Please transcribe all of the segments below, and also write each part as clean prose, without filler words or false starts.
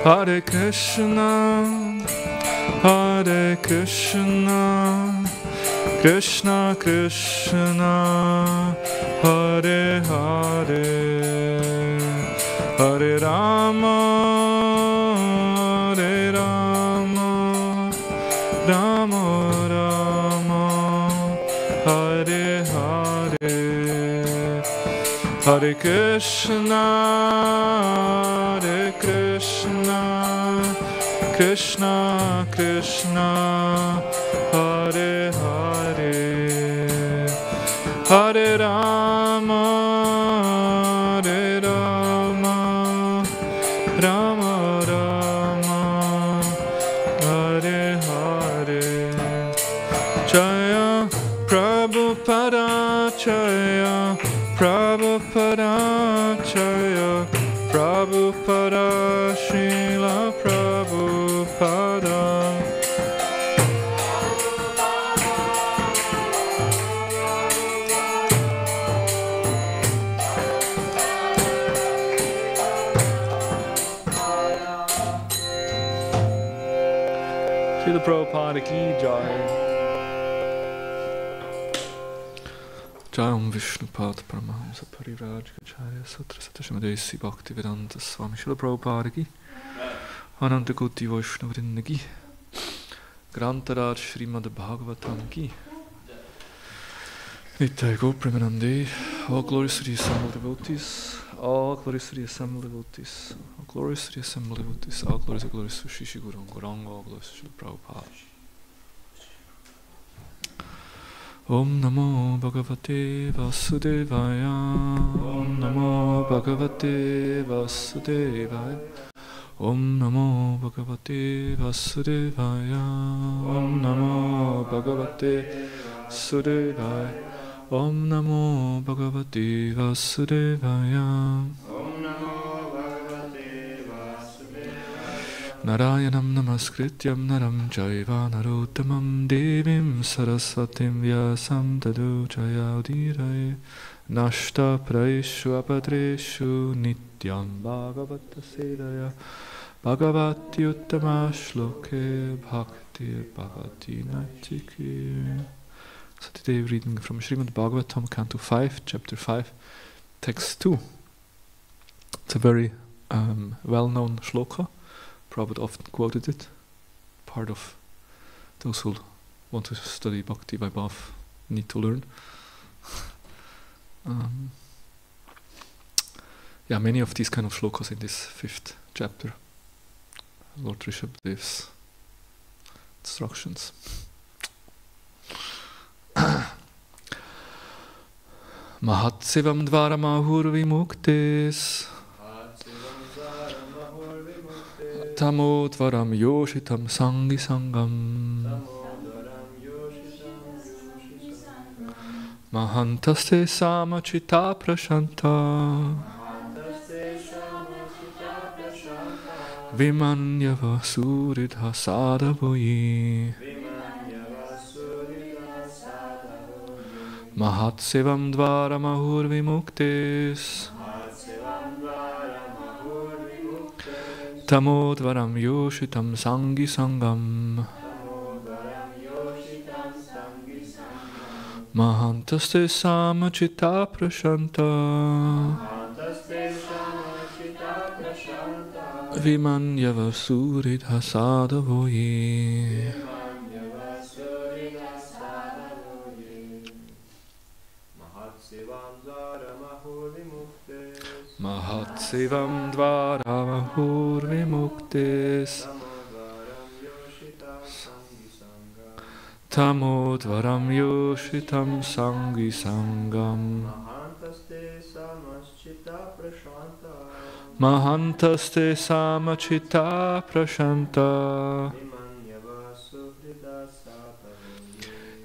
Hare Krishna, Hare Krishna, Krishna Krishna, Hare Hare, Hare Rama, Hare Rama, Rama Rama, Hare Hare, Hare Krishna, Hare Krishna, Krishna Krishna, Hare Hare, Hare Rama, Hare Rama, Rama Rama, Hare Hare. Jaya Prabhupada, Jaya Prabhupada, Jaya Prabhupada, Srila Prabhupada. Srila Prabhupada ki jai. Jai Om Vishnupad Paramahamsa Parivrajacharya Sutra Satashamadesi Bhaktivedanta Swami Srila Prabhupada ki Ananta Koti Vaishnavrinda ki Grantaraj Srimad Bhagavatam ki Nitai Go Premanande. All glories to the assembled devotees, all glories to the assembled devotees, all glories to the assembled devotees, all glories to Shishi Guru Gauranga, all glories to Srila Prabhupada. Om Namo Bhagavate Vasudevaya, Om Namo Bhagavate Vasudevaya, Om Namo Bhagavate Vasudevaya, Om Namo Bhagavate Vasudevaya, Om Namo Bhagavate Vasudevaya, Om Namo Bhagavate Vasudevaya, Narayanam Namaskrityam Naram Chaiva Narottamam Devim Saraswatim Vyasam Tadu Jayaudiraya Nashta Praishu Apadreshu Nityam Bhagavata Sedaya Bhagavati Uttama Shloke Bhakti Bhagavati Natiki. So today we're reading from Srimad Bhagavatam, Canto 5, Chapter 5, Text 2. It's a very well-known shloka. Prabhupada often quoted it. Part of those who want to study Bhakti by Bhav need to learn. Many of these kind of shlokas in this 5th chapter. Lord Rishabhadev's instructions. Mahatsivam dvaramahur vimuktis Tamodvaram yoshitam sangi sangam Mahantaste samachita prashanta Vimanyava suridha sadavoyi Mahatsevam dvaramahur vimuktis Tamodvaram yoshitam sangi sangam Mahantaste samachita prashanta Vimanyava suridha sadavoyi Mahatsevam dvaramahur vimuktis Tamodvaram yoshitam sangi sangam Mahantaste samachita prashanta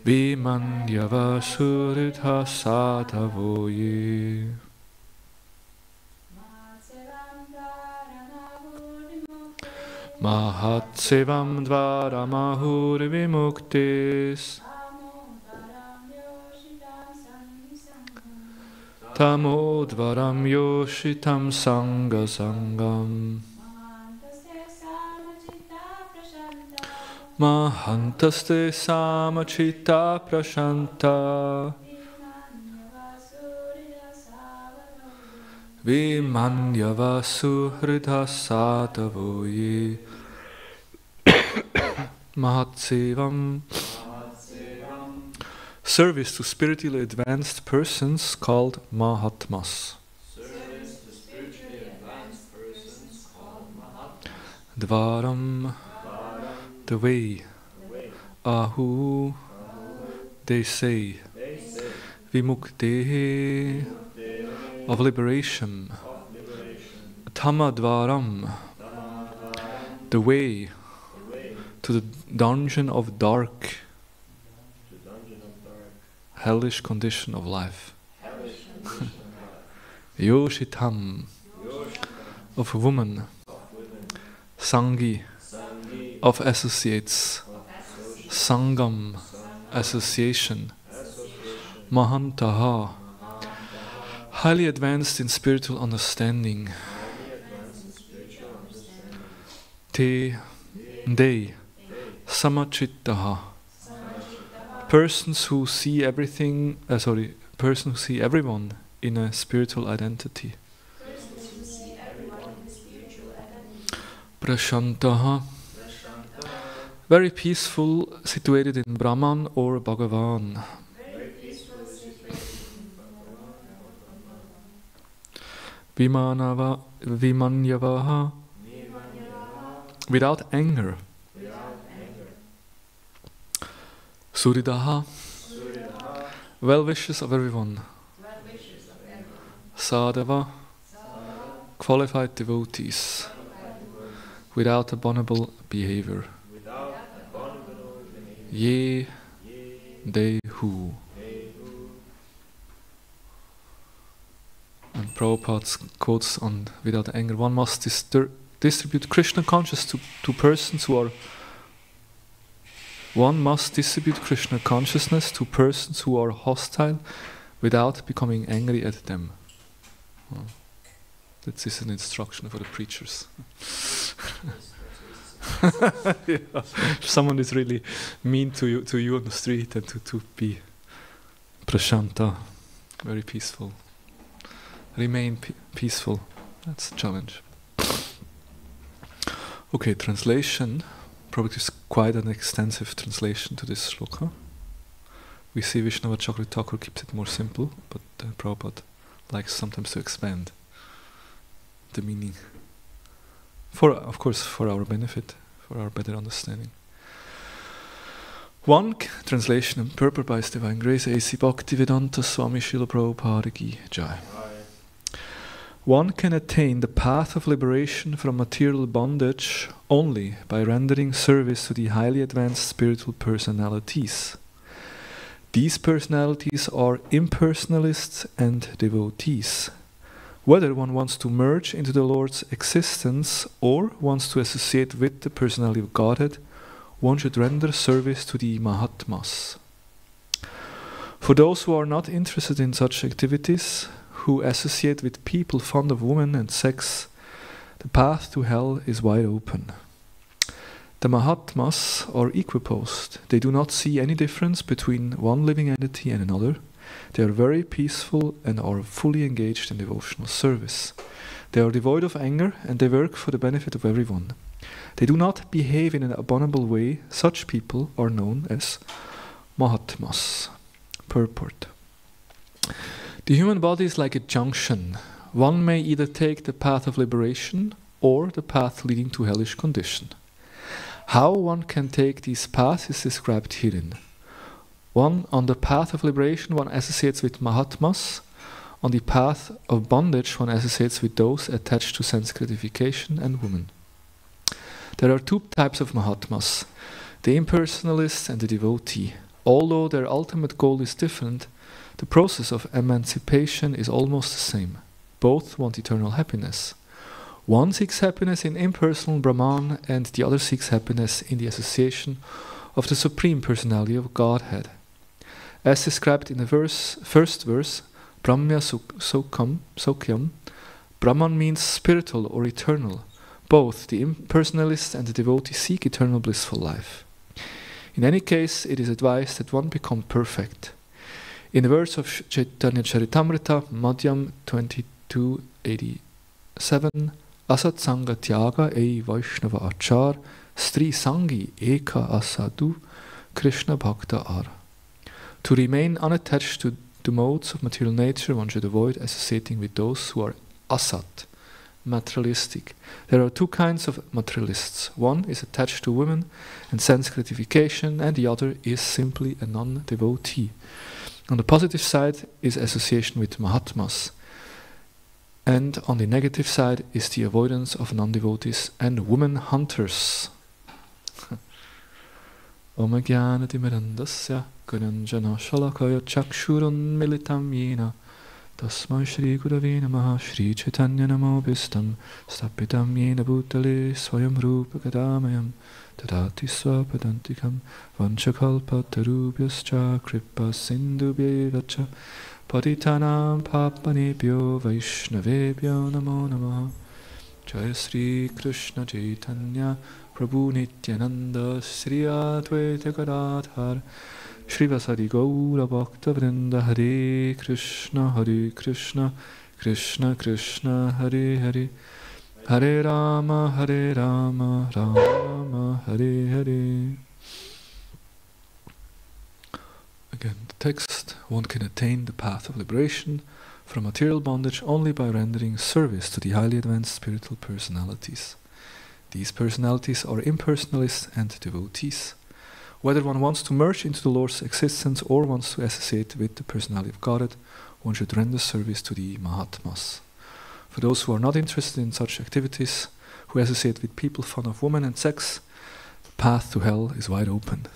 Vimanyava suridha sadavoyi Mahatsevam dvaramahur vimuktis Tamodvaram yoshitam sanga sangam Mahantaste samachita prashanta Vimanyava suhrida sadavoye Mahatsevam. Service to spiritually advanced persons called Mahatmas. Dvaram, the way. Ahu, they say. Vimuktehe, of liberation. Tamadvaram, the way to the dungeon of dark, hellish condition of life. Yoshitam, of woman. Sangi, of associates. Sangam, association. Mahantaha, highly advanced in spiritual understanding. Te, they, samachittaha, persons who see everything, persons who see everyone in a spiritual identity. Prashantaha, very peaceful, situated in Brahman or Bhagavan. Vimanyavaha, without anger. Suridaha, well-wishers of everyone. Sadhava, qualified devotees, without abominable behavior. Ye, they who. And Prabhupada quotes on without anger, one must distribute Krishna consciousness to persons who are. One must distribute Krishna consciousness to persons who are hostile without becoming angry at them. Oh. This is an instruction for the preachers. Yeah. If someone is really mean to you on the street, and to be prashanta, very peaceful. Remain peaceful. That's a challenge. Okay, translation. Probably is quite an extensive translation to this shloka. We see Vishnavacharya Thakur keeps it more simple, but Prabhupada likes sometimes to expand the meaning. Of course, for our benefit, for our better understanding. One translation and purport by His Divine Grace, A.C. Bhaktivedanta Swami Srila Prabhupada Ki Jai. One can attain the path of liberation from material bondage only by rendering service to the highly advanced spiritual personalities. These personalities are impersonalists and devotees. Whether one wants to merge into the Lord's existence or wants to associate with the personality of Godhead, one should render service to the Mahatmas. For those who are not interested in such activities, who associate with people fond of women and sex, the path to hell is wide open. The Mahatmas are equiposed. They do not see any difference between one living entity and another. They are very peaceful and are fully engaged in devotional service. They are devoid of anger and they work for the benefit of everyone. They do not behave in an abominable way. Such people are known as Mahatmas. Purport. The human body is like a junction. One may either take the path of liberation or the path leading to hellish condition. How one can take these paths is described herein. One, on the path of liberation, one associates with Mahatmas. On the path of bondage, one associates with those attached to sense gratification and women. There are two types of Mahatmas, the impersonalist and the devotee. Although their ultimate goal is different, the process of emancipation is almost the same. Both want eternal happiness. One seeks happiness in impersonal Brahman and the other seeks happiness in the association of the Supreme Personality of Godhead. As described in the first verse, Brahmya Sokyam, Brahman means spiritual or eternal. Both the impersonalist and the devotee seek eternal blissful life. In any case, it is advised that one become perfect. In the words of Chaitanya Charitamrita, Madhyam 2287, Asat Sangha Tyaga Ei Vaishnava Achar, Stri Sangi Eka Asadu, Krishna Bhakta Ar. To remain unattached to the modes of material nature, one should avoid associating with those who are asat, materialistic. There are two kinds of materialists. One is attached to women and sense gratification, and the other is simply a non-devotee. On the positive side is association with Mahatmas, and on the negative side is the avoidance of non-devotees and women hunters. Om Jnana Timirandasya Gunanjana Shalakaya Chakshurun Militam Yena Tasmai Shri Gurave Namaha Shri Chaitanya Namo Bhistam Stapitam Yena Bhutale Swayam Rupa Kadamayam Tadati Swapadantikam Vanchakalpa Tarubhyascha Kripa Sindhubhyevacha Patitanam Papanebhyo Vaishnavebhyo Namo Namaha Jaya Sri Krishna Chaitanya Prabhu Nityananda Sri Advaita Gadadhar Shrivasadi Gaura Bhakta Vrinda Hare Krishna Krishna Krishna Hare Hare Hare Rama Rama Rama Hare Hare. Again, the text: one can attain the path of liberation from material bondage only by rendering service to the highly advanced spiritual personalities. These personalities are impersonalists and devotees. Whether one wants to merge into the Lord's existence or wants to associate with the personality of Godhead, one should render service to the Mahatmas. For those who are not interested in such activities, who associate with people fond of women and sex, the path to hell is wide open.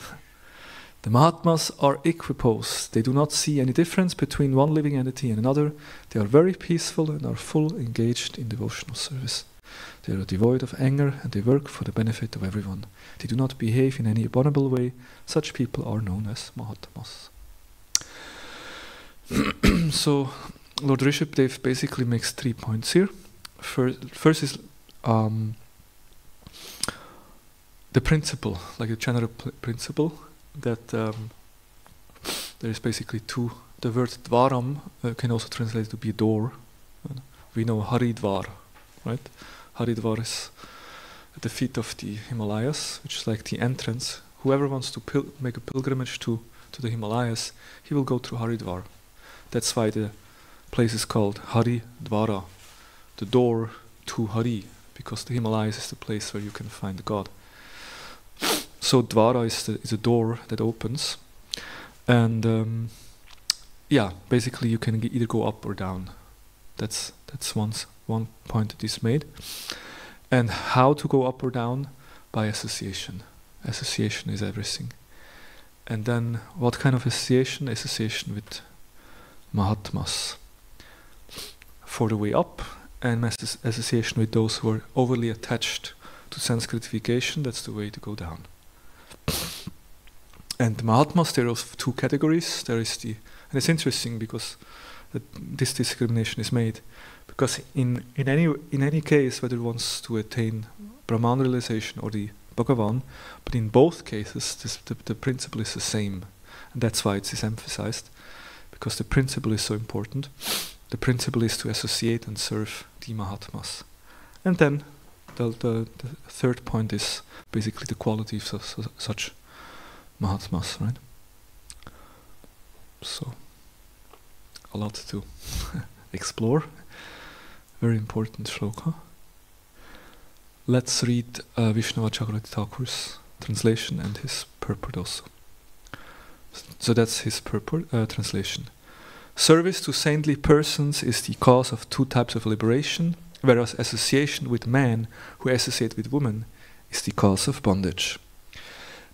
The Mahatmas are equiposed. They do not see any difference between one living entity and another. They are very peaceful and are full engaged in devotional service. They are devoid of anger and they work for the benefit of everyone. They do not behave in any abominable way. Such people are known as Mahatmas. So, Lord Rishabhdev basically makes 3 points here. First is the principle, like a general principle, that there is basically two. The word dvaram can also translate to be a door. We know Haridvar, right? Haridvar is at the feet of the Himalayas, which is like the entrance. Whoever wants to make a pilgrimage to the Himalayas, he will go through Haridvar. That's why the place is called Haridvara, the door to Hari, because the Himalayas is the place where you can find God. So Dvara is a door that opens, and yeah, basically you can either go up or down. That's one point that is made. And how to go up or down? By association. Association is everything. And then what kind of association? Association with Mahatmas for the way up, and association with those who are overly attached to sense gratification. That's the way to go down. And the Mahatmas, there are two categories. There is and it's interesting because this discrimination is made, because in any case, whether one wants to attain Brahman realization or the Bhagavan, but in both cases the principle is the same, and that's why it is emphasized, because the principle is so important. The principle is to associate and serve the Mahatmas. And then the third point is basically the qualities of such Mahatmas, right? So, a lot to explore. Very important shloka. Let's read Vishnava Chakravarti Thakur's translation and his purport also. So that's his purport, translation. Service to saintly persons is the cause of two types of liberation, whereas association with men who associate with women is the cause of bondage.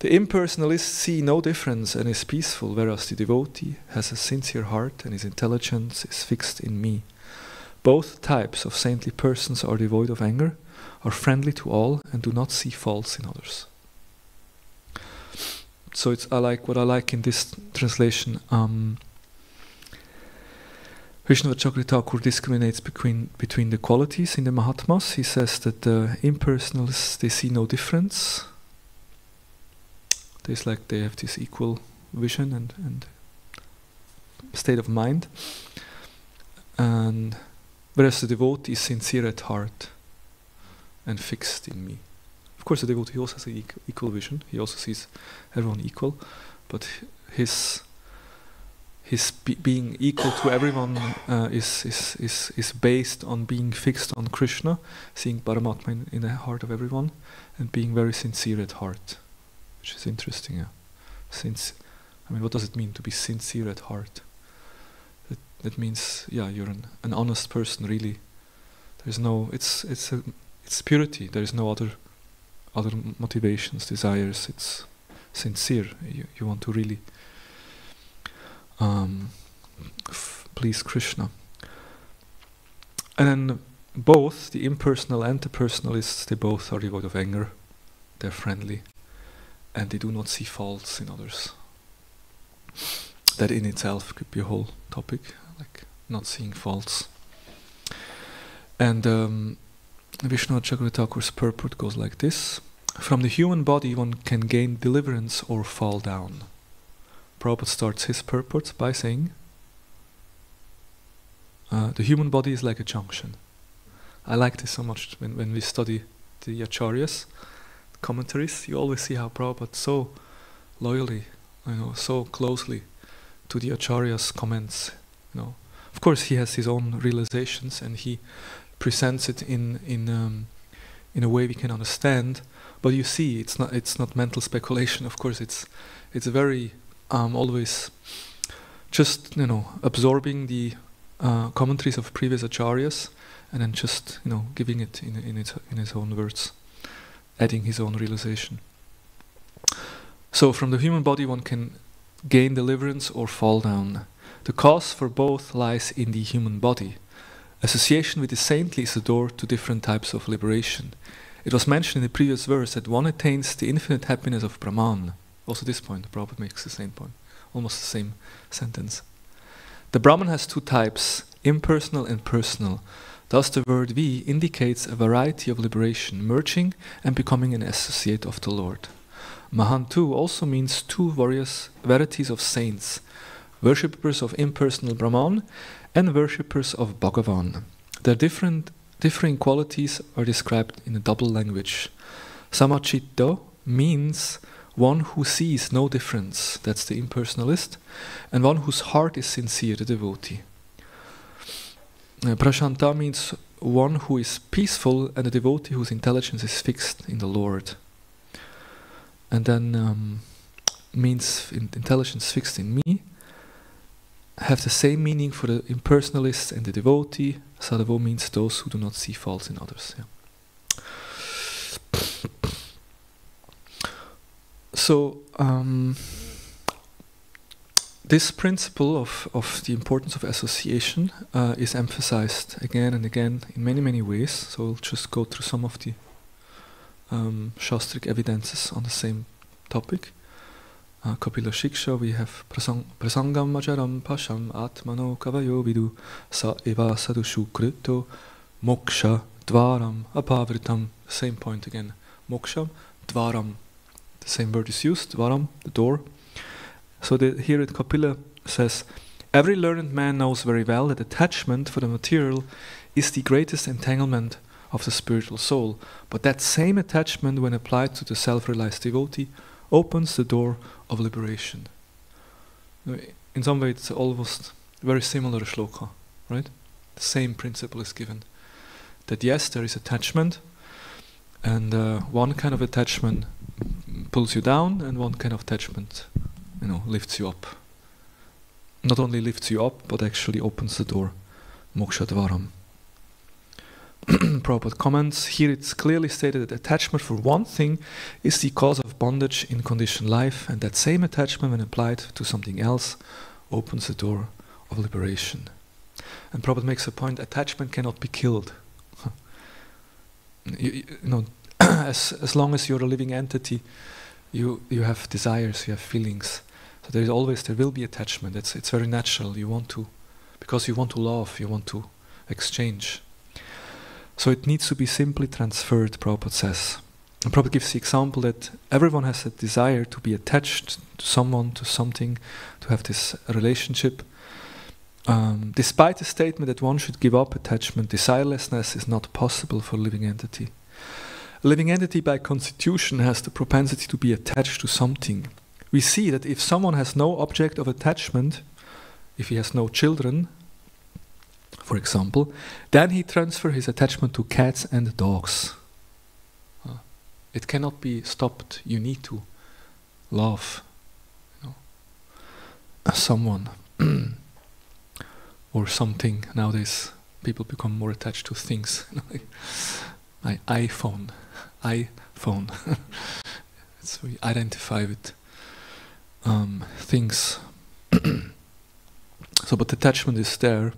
The impersonalist see no difference and is peaceful, whereas the devotee has a sincere heart and his intelligence is fixed in me. Both types of saintly persons are devoid of anger, are friendly to all, and do not see faults in others. So what I like in this translation. Vishnava Chakravarti Thakur discriminates between the qualities in the Mahatmas. He says that the impersonalists, they see no difference. There's like they have this equal vision and state of mind, and whereas the devotee is sincere at heart and fixed in me. Of course, the devotee also has an equal vision. He also sees everyone equal, but his being equal to everyone is based on being fixed on Krishna, seeing Paramatma in the heart of everyone, and being very sincere at heart, which is interesting. Yeah, what does it mean to be sincere at heart? That means, yeah, you're an honest person. Really, there's no. It's purity. There is no other motivations, desires. It's sincere. You want to really please Krishna. And then both the impersonal and the personalists, they both are devoid of anger. They're friendly, and they do not see faults in others. That in itself could be a whole topic, like not seeing faults. And Vishnu Chakravarti Thakur's purport goes like this: from the human body one can gain deliverance or fall down. Prabhupada starts his purport by saying, the human body is like a junction. I like this so much. When we study the Acharyas, commentaries, you always see how Prabhupada so loyally, so closely to the Acharyas' comments. Of course, he has his own realizations, and he presents it in a way we can understand. But you see, it's not mental speculation. Of course, it's a very always just absorbing the commentaries of previous acharyas, and then just giving it in his own words, adding his own realization. So from the human body one can gain deliverance or fall down. The cause for both lies in the human body. Association with the saintly is the door to different types of liberation. It was mentioned in the previous verse that one attains the infinite happiness of Brahman. Also this point, Prabhupada makes the same point, almost the same sentence. The Brahman has two types, impersonal and personal. Thus the word V indicates a variety of liberation, merging and becoming an associate of the Lord. Mahantu also means two various varieties of saints, worshippers of impersonal Brahman and worshippers of Bhagavan. Their differing qualities are described in a double language. Samachitto means one who sees no difference, that's the impersonalist, and one whose heart is sincere, the devotee. Prashanta means one who is peaceful and a devotee whose intelligence is fixed in the Lord. And then means intelligence fixed in me, have the same meaning for the impersonalist and the devotee. Sadhavo means those who do not see faults in others. Yeah. So this principle of the importance of association is emphasized again and again in many ways. So we'll just go through some of the Shastric evidences on the same topic. Kapila Shiksha, we have Prasangam Majaram Pasham Atmano Kavayo Vidu Sa Eva Sadushu Krito Moksha Dvaram Apavritam. Same point again. Moksha Dvaram. The same word is used, Dvaram, the door. So here at Kapila says, every learned man knows very well that attachment for the material is the greatest entanglement of the spiritual soul, but that same attachment, when applied to the self-realized devotee, opens the door of liberation. In some way it's almost very similar shloka, right? The same principle is given. That yes, there is attachment, and one kind of attachment pulls you down, and one kind of attachment, lifts you up. Not only lifts you up, but actually opens the door. Moksha Dvaram. Prabhupada comments, here it's clearly stated that attachment for one thing is the cause of bondage in conditioned life, and that same attachment, when applied to something else, opens the door of liberation. And Prabhupada makes a point, attachment cannot be killed. As long as you're a living entity, you have desires, you have feelings. So there will be attachment. It's very natural. Because you want to love, you want to exchange. So it needs to be simply transferred, Prabhupada says. And Prabhupada gives the example that everyone has a desire to be attached to someone, to something, to have this relationship. Despite the statement that one should give up attachment, desirelessness is not possible for a living entity. A living entity by constitution has the propensity to be attached to something. We see that if someone has no object of attachment, if he has no children, for example, then he transfers his attachment to cats and dogs. It cannot be stopped. You need to love, someone or something. Nowadays, people become more attached to things. My iPhone. So we identify with things. So, but attachment is there.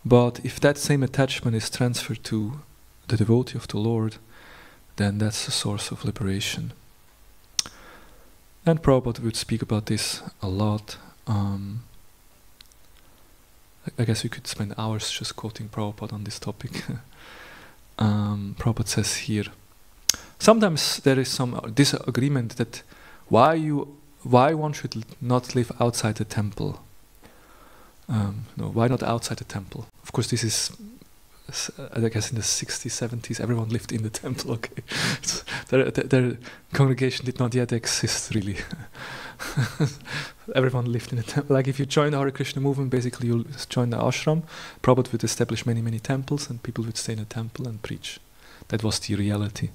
But if that same attachment is transferred to the devotee of the Lord, then that's the source of liberation. And Prabhupada would speak about this a lot. I guess we could spend hours just quoting Prabhupada on this topic. Prabhupada says here, sometimes there is some disagreement that why one should not live outside the temple. Why not outside the temple? Of course, this is, I guess, in the 60s, 70s, everyone lived in the temple. Okay, their congregation did not yet exist, really. Everyone lived in the temple. Like if you join the Hare Krishna movement, basically you'll join the ashram. Prabhupada would establish many, many temples, and people would stay in a temple and preach. That was the reality.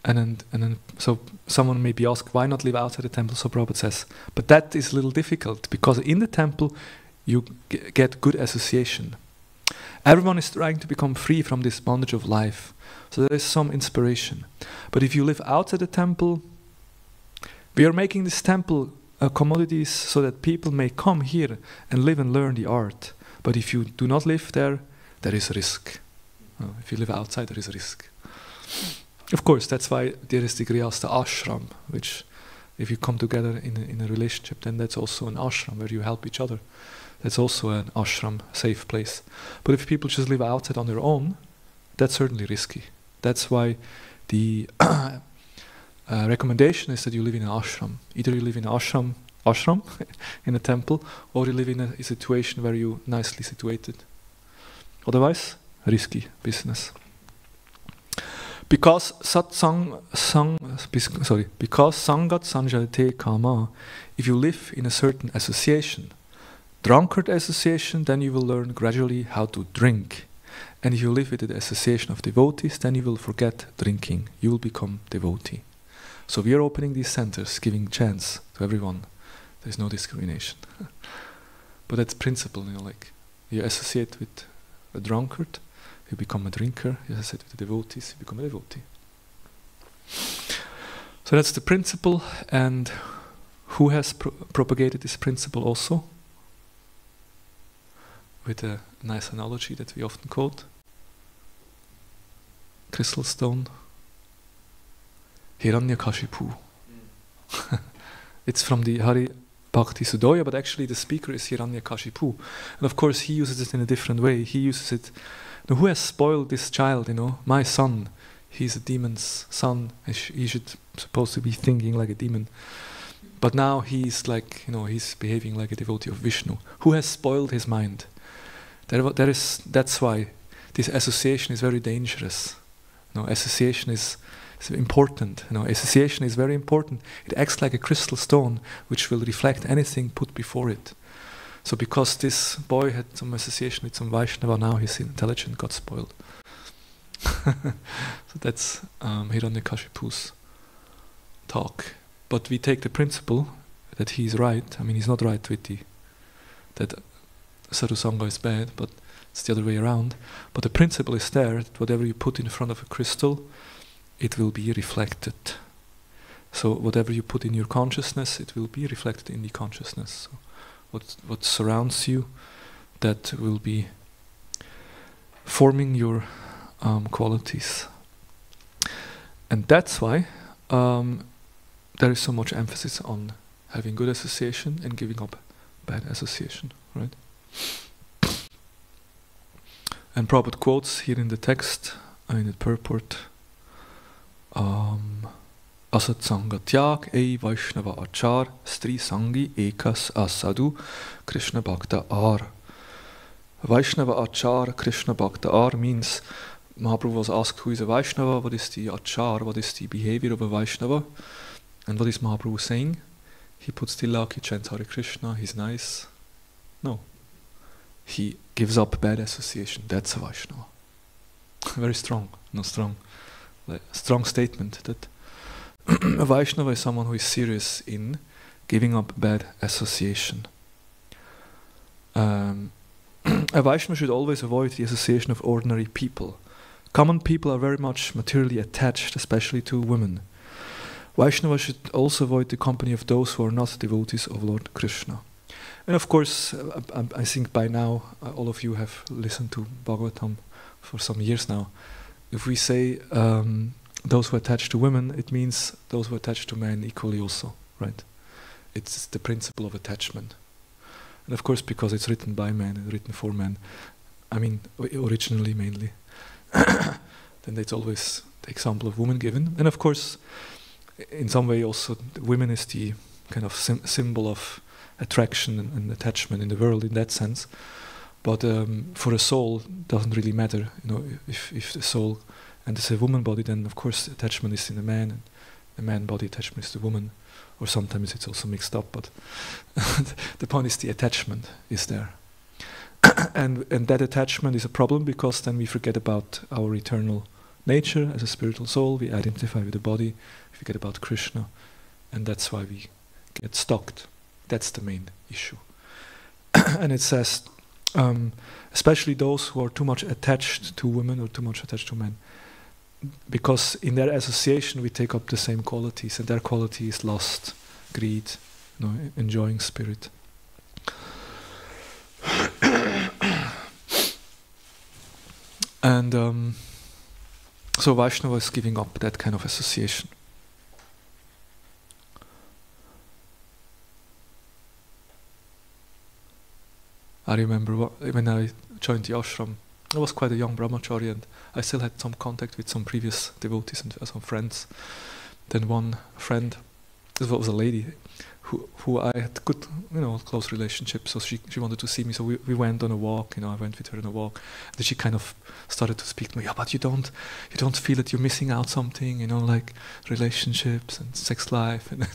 And then, so someone may be asked, why not live outside the temple? So Prabhupada says, but that is a little difficult, because in the temple you get good association. Everyone is trying to become free from this bondage of life. So there is some inspiration. But if you live outside the temple, we are making this temple commodities so that people may come here and live and learn the art. But if you do not live there, there is a risk. If you live outside, there is a risk. Of course, that's why there is the Grihastha ashram, which if you come together in a relationship, then that's also an ashram where you help each other. That's also an ashram, safe place. But if people just live outside on their own, that's certainly risky. That's why the recommendation is that you live in an ashram. Either you live in an ashram in a temple, or you live in a situation where you're nicely situated. Otherwise, risky business. Because sangat sanjayate kama, if you live in a certain association, drunkard association, then you will learn gradually how to drink. And if you live with the association of devotees, then you will forget drinking. You will become devotee. So we are opening these centers, giving chance to everyone. There is no discrimination. But that's principle, like you associate with a drunkard, you become a drinker. You associate with the devotees, you become a devotee. So that's the principle. And who has propagated this principle also? With a nice analogy that we often quote. Crystal stone. Hiranyakashipu. It's from the Hari Bhakti Sudoya, but actually the speaker is Hiranyakashipu. And of course he uses it in a different way. He uses it, who has spoiled this child, my son. He's a demon's son. He should supposed to be thinking like a demon. But now he's like, he's behaving like a devotee of Vishnu. Who has spoiled his mind? That's why this association is very dangerous. Association is important. Association is very important. It acts like a crystal stone, which will reflect anything put before it. So because this boy had some association with some Vaishnava, now his intelligence got spoiled. So that's Hiranyakashipu's talk. But we take the principle that he's right. I mean, he's not right with that sadhusanga is bad, but it's the other way around. But the principle is there, that whatever you put in front of a crystal, it will be reflected. So whatever you put in your consciousness, it will be reflected in the consciousness. So what surrounds you, that will be forming your qualities. And that's why there is so much emphasis on having good association and giving up bad association, right? And Prabhupada quotes here in the text, in the purport, Asat Sanga Tyag Ei Vaishnava Achar Stri Sangi Ekas Asadu Krishna Bhakta Ar. Vaishnava Achar Krishna Bhakta Ar means, Mahaprabhu was asked who is a Vaishnava, what is the Achar, what is the behavior of a Vaishnava, and what is Mahaprabhu saying? He puts tilak, he chants Hare Krishna, he's nice. No. He gives up bad association, that's a Vaishnava. Very strong, strong statement that a Vaishnava is someone who is serious in giving up bad association. A Vaishnava should always avoid the association of ordinary people. Common people are very much materially attached, especially to women. Vaishnava should also avoid the company of those who are not devotees of Lord Krishna. And of course, I think by now all of you have listened to Bhagavatam for some years now. If we say those who attach to women, it means those who attach to men equally also, right? It's the principle of attachment. And of course, because it's written by men and written for men, I mean, originally mainly, then it's always the example of woman given. And of course, in some way also, women is the kind of symbol of attraction and attachment in the world in that sense. But for a soul, it doesn't really matter. You know, if the soul and it's a woman body, then of course attachment is in the man, and the man body attachment is the woman. Or sometimes it's also mixed up, but the point is the attachment is there. and that attachment is a problem because then we forget about our eternal nature as a spiritual soul, we identify with the body, we forget about Krishna, and that's why we get stuck. That's the main issue. And it says, especially those who are too much attached to women or too much attached to men, because in their association we take up the same qualities, and their quality is lust, greed, enjoying spirit. And so Vaishnava is giving up that kind of association. I remember when I joined the ashram, I was quite a young brahmachari, and I still had some contact with some previous devotees and some friends. Then one friend, this was a lady, who I had good, close relationship. So she wanted to see me. So we went on a walk. I went with her on a walk. Then she kind of started to speak to me. Yeah, but you don't feel that you're missing out something. Like relationships and sex life, and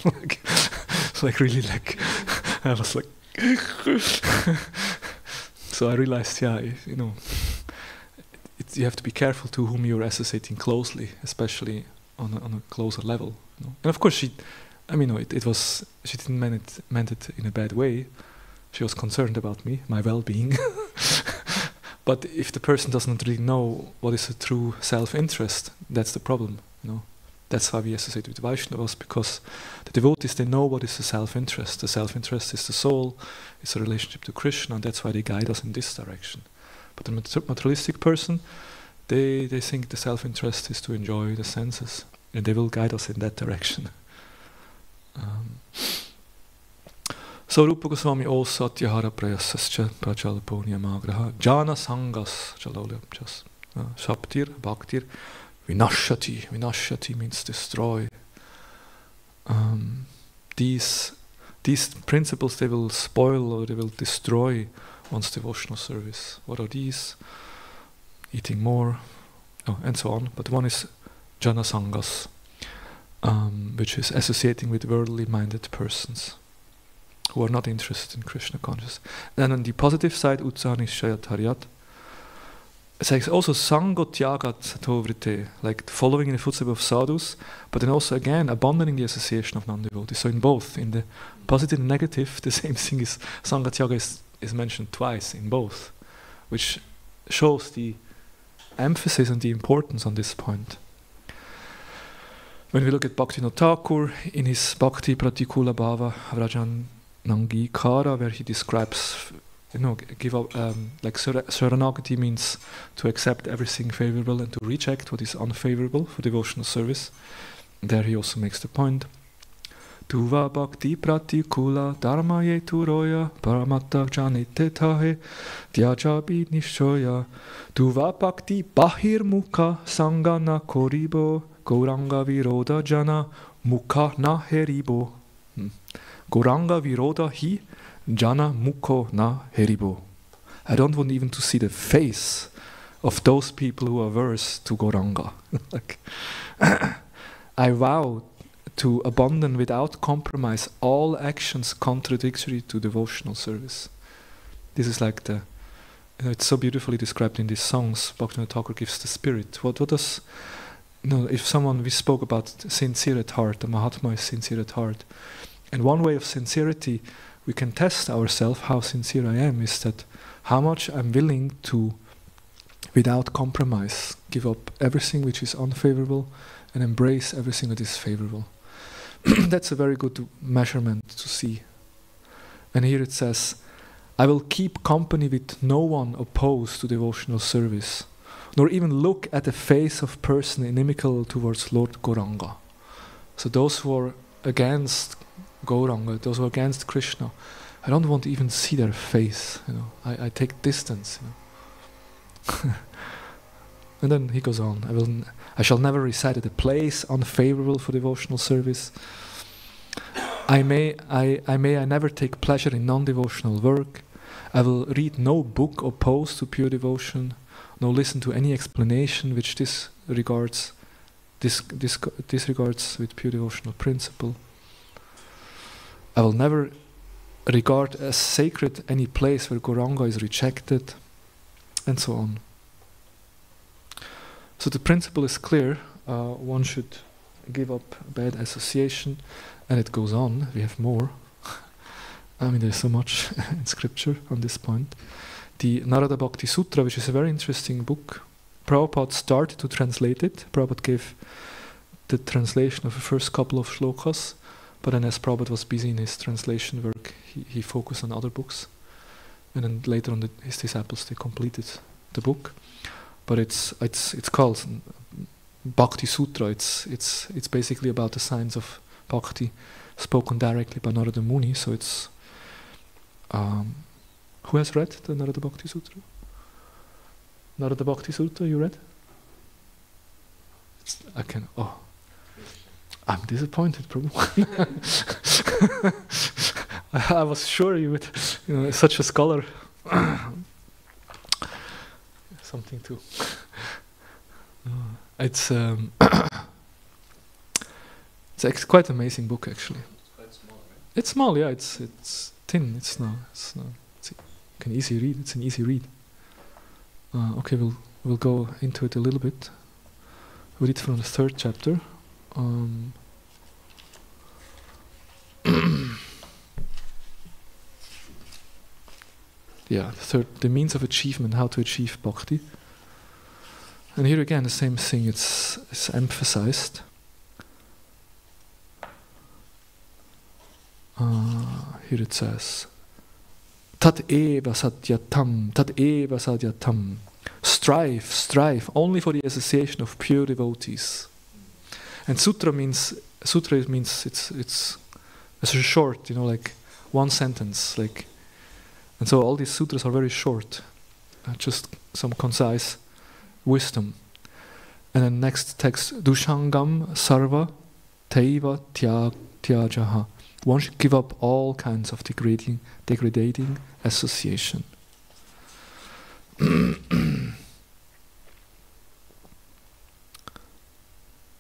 really I was like. So I realized, you have to be careful to whom you're associating closely, especially on a closer level. And of course, she didn't meant it in a bad way. She was concerned about me, my well-being. But if the person doesn't really know what is a true self-interest, that's the problem. That's why we associate with Vaishnavas, because the devotees, they know what is the self-interest. The self-interest is the soul, it's a relationship to Krishna, and that's why they guide us in this direction. But the materialistic person, they think the self-interest is to enjoy the senses, and they will guide us in that direction. So Rupa Goswami also Satyahara Prayasascha Prajalponya Magraha Jana Sangas Jalolabjas Shaptir Bhaktir Vinashati. Vinashati means destroy. These principles, they will spoil or they will destroy one's devotional service. What are these? Eating more, and so on. But one is Jana Sangas, which is associating with worldly minded persons who are not interested in Krishna consciousness. Then on the positive side, Utsanishayat Haryat. It says also Sango Tyagat Satovrite, like following in the footsteps of sadhus, but then also again abandoning the association of non-devotees. So in both, in the positive and negative, the same thing is Sangha Tyaga is mentioned twice in both, which shows the emphasis and the importance on this point. When we look at Bhaktivinoda Thakur in his Bhakti Pratikula Bhava Vrajanangikara, where he describes, give up, like Saranagati means to accept everything favorable and to reject what is unfavorable for devotional service. There he also makes the point. Tuva Bhakti Pratikula Dharma Ye Turoya Paramatta Janite Tahe Dyajabi Nishoya Tuva Bhakti Bahir Mukha Sangana Koribo Gauranga Viroda Jana Mukha Na Heribo. Gauranga Viroda Hi Jana Mukho Na Heribo. I don't want even to see the face of those people who are averse to Gauranga. Like, I vow to abandon without compromise all actions contradictory to devotional service. This is like the, it's so beautifully described in these songs. Bhaktivinoda Thakur gives the spirit. What does, if someone, we spoke about sincere at heart, the Mahatma is sincere at heart. And one way of sincerity, we can test ourselves how sincere I am, is that how much I'm willing to, without compromise, give up everything which is unfavorable and embrace everything that is favorable. That's a very good measurement to see. And here it says, I will keep company with no one opposed to devotional service, nor even look at the face of person inimical towards Lord Gauranga. So those who are against Gauranga, those who are against Krishna, I don't want to even see their face. I take distance. And then he goes on. I shall never reside at a place unfavorable for devotional service. I may never take pleasure in non-devotional work. I will read no book opposed to pure devotion, nor listen to any explanation which disregards with pure devotional principle. I will never regard as sacred any place where Gauranga is rejected, and so on. So the principle is clear. One should give up bad association, and it goes on. We have more. I mean, there's so much in scripture on this point. The Narada Bhakti Sutra, which is a very interesting book, Prabhupada started to translate it. Prabhupada gave the translation of the first couple of shlokas, but then as Prabhupada was busy in his translation work, he focused on other books. And then later on, his disciples, they completed the book. But it's called Bhakti Sutra. It's basically about the science of bhakti, spoken directly by Narada Muni. So it's who has read the Narada Bhakti Sutra? Narada Bhakti Sutra, you read? I'm disappointed, Prabhu. I was sure you would, such a scholar. Something to. It's quite an amazing book, actually. It's quite small, right? It's small, yeah. It's thin. It's an easy read. It's an easy read. Okay, we'll go into it a little bit. We read from the 3rd chapter. Yeah, the means of achievement, how to achieve bhakti. And here again, the same thing, it's emphasized. Here it says, Tat eva sadhyatam. Strive only for the association of pure devotees. And sutra means it's short, like one sentence, like. And so all these sutras are very short, just some concise wisdom. And then next text, Dushangam Sarva Teiva Tyajaha. One should give up all kinds of degrading association. And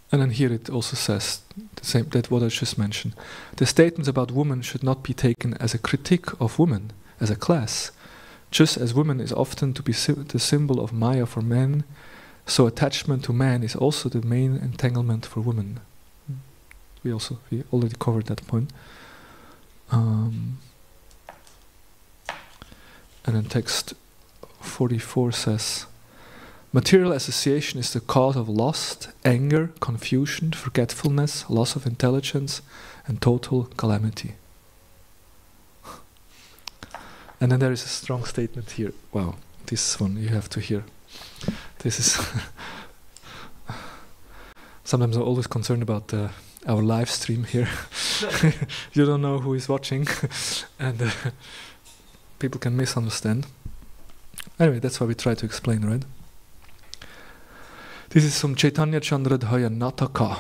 then here it also says the same, that what I just mentioned. The statements about women should not be taken as a critique of women as a class. Just as woman is often to be the symbol of Maya for men, so attachment to man is also the main entanglement for women. We already covered that point. And then text 44 says, material association is the cause of lust, anger, confusion, forgetfulness, loss of intelligence, and total calamity. And then there is a strong statement here. Wow, this one you have to hear. This is... Sometimes I'm always concerned about our live stream here. You don't know who is watching, and people can misunderstand. Anyway, that's why we try to explain, right? This is from Chaitanya Chandradhaya Nataka.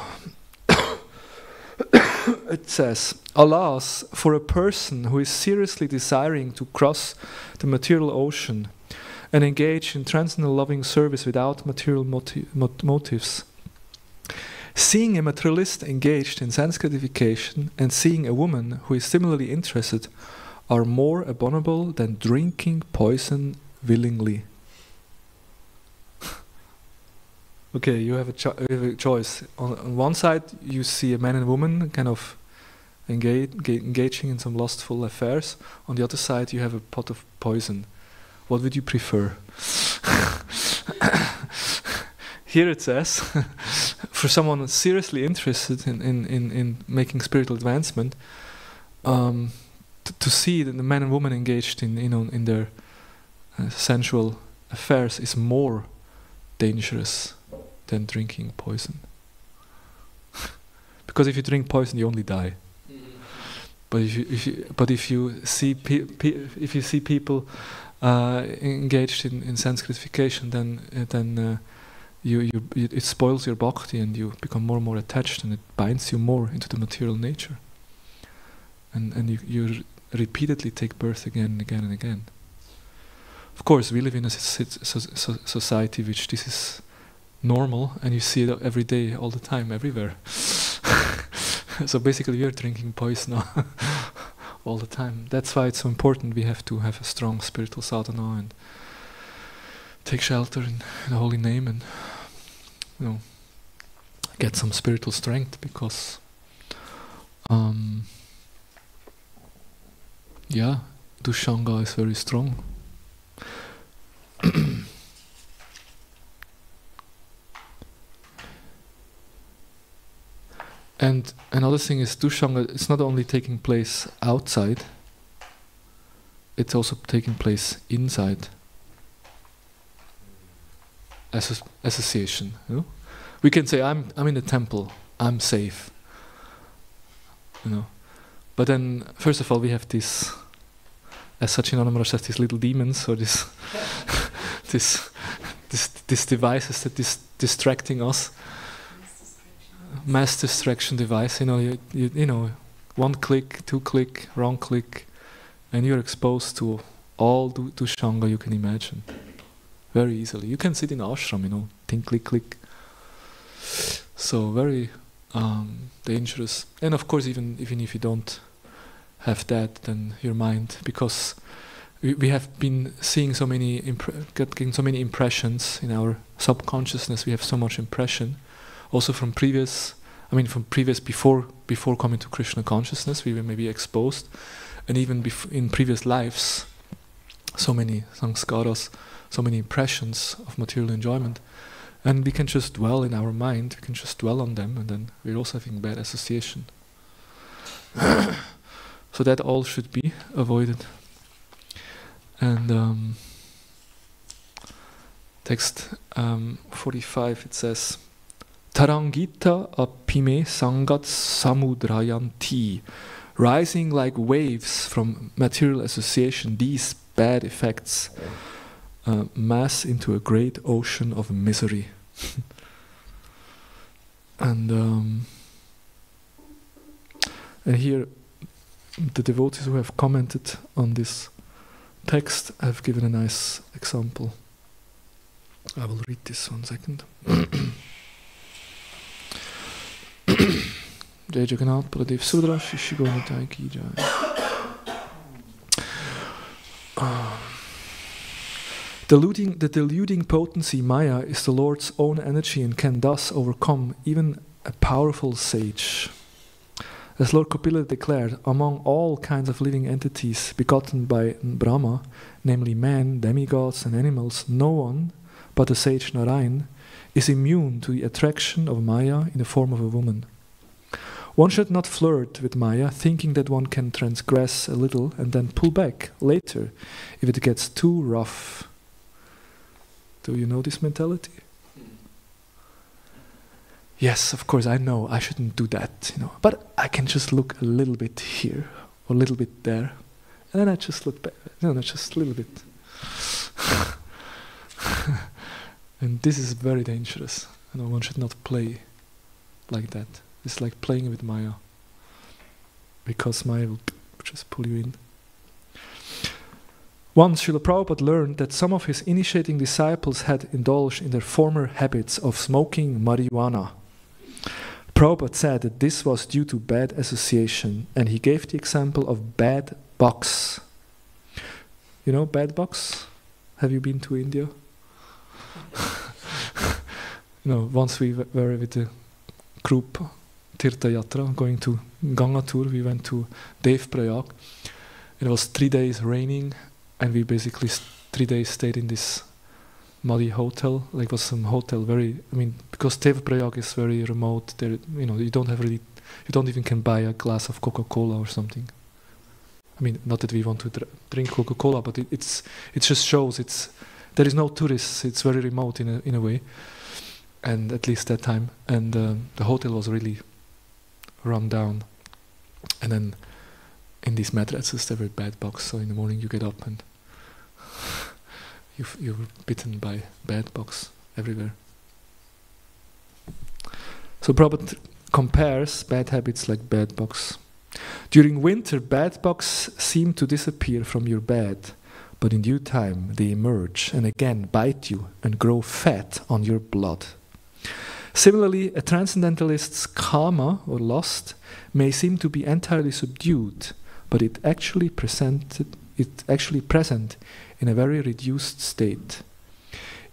It says, alas, for a person who is seriously desiring to cross the material ocean and engage in transcendental loving service without material motives, seeing a materialist engaged in sanskritification and seeing a woman who is similarly interested are more abominable than drinking poison willingly. Okay, you have a choice. On one side, you see a man and woman kind of engaging in some lustful affairs. On the other side, you have a pot of poison. What would you prefer? Here it says, for someone seriously interested in making spiritual advancement, to see that the man and woman engaged in their sensual affairs is more dangerous than drinking poison. Because if you drink poison, you only die. But if you see people engaged in sanskritification, then it spoils your bhakti and you become more and more attached, and it binds you more into the material nature. And you repeatedly take birth again and again and again. Of course, we live in a society which this is normal, and you see it every day, all the time, everywhere. So basically we are drinking poison all the time. That's why it's so important we have to have a strong spiritual sadhana and take shelter in the holy name and get some spiritual strength, because Dushanga is very strong. And another thing is, Dushanga, it's not only taking place outside, it's also taking place inside. Association. You know? We can say, I'm in the temple, I'm safe. But then, first of all, we have this, as Satchinanda Maharaj says, these little demons, or this these devices that is distracting us. Mass distraction device. You know, one click, two click, wrong click, and you're exposed to all dushanga you can imagine, very easily. You can sit in ashram, think, click, click. So very dangerous. And of course, even if you don't have that, then your mind, because we have been seeing so many getting so many impressions in our subconsciousness. We have so much impression, also from previous. Before coming to Krishna consciousness, we were maybe exposed, and even in previous lives, so many samskaras, so many impressions of material enjoyment, and we can just dwell in our mind. We can just dwell on them, and then we're also having bad association. So that all should be avoided. And text 45, it says, Tarangita apime sangat samudrayanti, rising like waves from material association, these bad effects mass into a great ocean of misery. And here the devotees who have commented on this text have given a nice example. I will read this 1 second. Jai Jagannath Prabhudev Sudra Shishigonitai Ki Jai. The deluding potency Maya is the Lord's own energy and can thus overcome even a powerful sage. As Lord Kapila declared, among all kinds of living entities begotten by Brahma, namely man, demigods and animals, no one but the sage Narayan is immune to the attraction of Maya in the form of a woman. One should not flirt with Maya, thinking that one can transgress a little and then pull back later if it gets too rough. Do you know this mentality? Yes, of course, I know I shouldn't do that, but I can just look a little bit here or a little bit there, and then I just look back, just a little bit. And this is very dangerous. one should not play like that. It's like playing with Maya, because Maya will just pull you in. Once Srila Prabhupada learned that some of his initiating disciples had indulged in their former habits of smoking marijuana. Prabhupada said that this was due to bad association, and he gave the example of bad box. You know bad box? Have you been to India? Once we were with the group Tirtha Yatra, going to Ganga tour, we went to Dev Prayag. It was 3 days raining, and we basically 3 days stayed in this muddy hotel. Like it was some hotel because Dev Prayag is very remote. There, you don't even can buy a glass of Coca-Cola or something. Not that we want to drink Coca-Cola, but it just shows there is no tourists. It's very remote in a way, and at least that time. And the hotel was really run down. And then in these mattresses there were bed bugs. So in the morning you get up and you're bitten by bed bugs everywhere. So Prabhupada compares bad habits like bed bugs. During winter, bed bugs seem to disappear from your bed, but in due time they emerge and again bite you and grow fat on your blood. Similarly, a transcendentalist's karma or lust may seem to be entirely subdued, but it actually present in a very reduced state.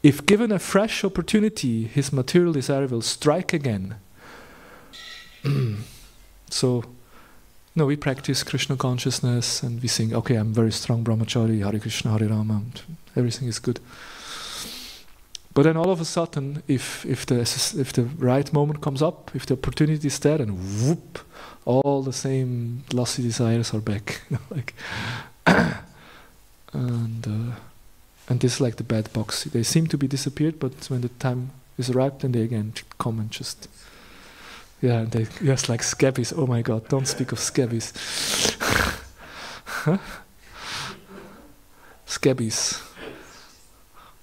If given a fresh opportunity, his material desire will strike again. So, we practice Krishna consciousness and we sing, okay, I'm very strong brahmachari, Hare Krishna, Hare Rama, everything is good. But then all of a sudden, if the right moment comes up, if the opportunity is there, and whoop, all the same lusty desires are back. And this is like the bad box. They seem to be disappeared, but when the time is ripe, then they again come and just... Yeah, they just like scabies. Oh my God, don't speak of scabies. Huh? Scabies.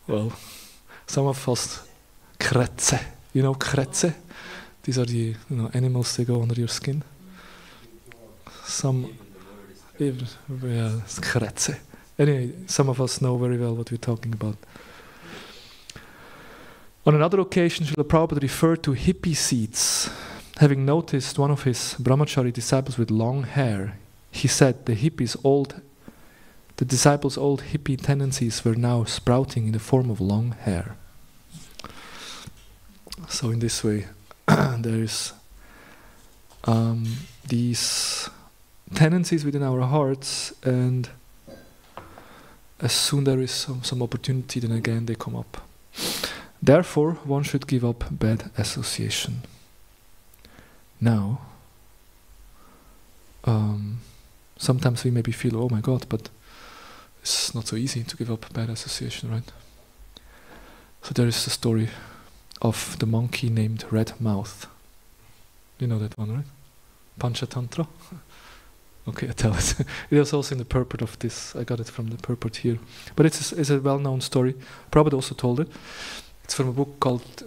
Well, some of us, kretze. You know kretze? These are the animals, they go under your skin. Kretze. Anyway, some of us know very well what we're talking about. On another occasion, Srila Prabhupada referred to hippie seeds. Having noticed one of his brahmachari disciples with long hair, he said the disciples' old hippie tendencies were now sprouting in the form of long hair. So in this way, there is these tendencies within our hearts, and as soon there is some opportunity, then again they come up. Therefore, one should give up bad association. Now, sometimes we maybe feel, oh my God, but it's not so easy to give up bad association, right? So there is the story of the monkey named Red Mouth. You know that one, right? Panchatantra? Okay, I tell it. It was also in the purport of this. I got it from the purport here. But it's a well-known story. Prabhupada also told it. It's from a book called